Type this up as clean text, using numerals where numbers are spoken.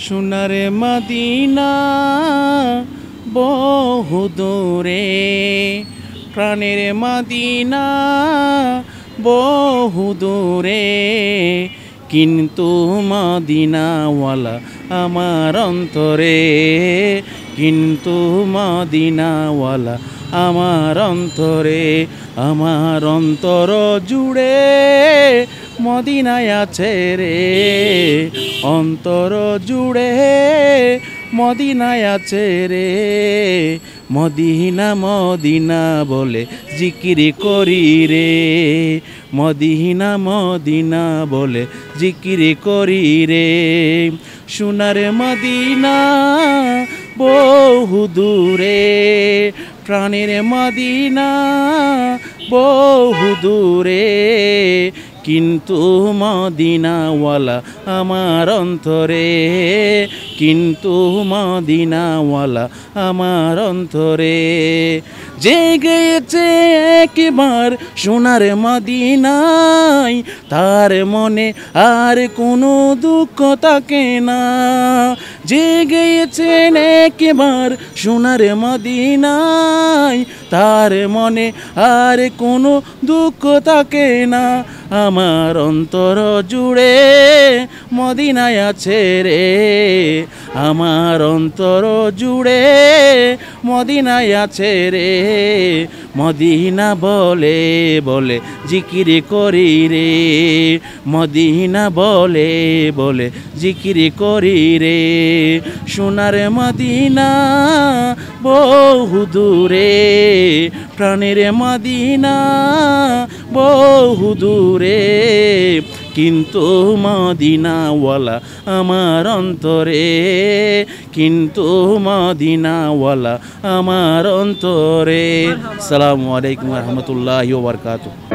সোনারে Medina বহু দূরে, প্রাণের মদিনা বহু দূরে, কিন্তু মদিনাওয়ালা আমার অন্তরে, কিন্তু মদিনাওয়ালা আমার অন্তরে, আমার অন্তর জুড়ে মদিনায় আছে রে, অন্তর জুড়ে মদিনায় আছে রে। মদিনা মদিনা বলে জিকিরি করি রে, মদিনা মদিনা বলে জিকিরি করি রে। সোনার মদিনা বহু দূরে, প্রাণের মদিনা বহু দূরে, কিন্তু মদিনাওয়ালা আমার অন্তরে, কিন্তু মদিনাওয়ালা আমার অন্তরে। জেগেছে একবার সোনার মদিনায়, তার মনে আর কোনো দুঃখ থাকে না। জেগেছেন একবার সোনার মদিনায়, তার মনে আর কোনো দুঃখ থাকে না। আমার অন্তর জুড়ে মদিনায় আছে রে, আমার অন্তর জুড়ে মদিনায় আছে রে। মদিনা বলে বলে জিকিরি করি রে, মদিনা বলে বলে জিকিরি করি রে। সোনার মদিনা বহু দূরে, প্রাণের মদিনা বহু দূরে, কিন্তু মদিনাওয়ালা আমার অন্তরে, কিন্তু মদিনাওয়ালা আমার অন্তরে। আসসালামু আলাইকুম ওয়া রাহমাতুল্লাহি ওয়া বারাকাতুহু।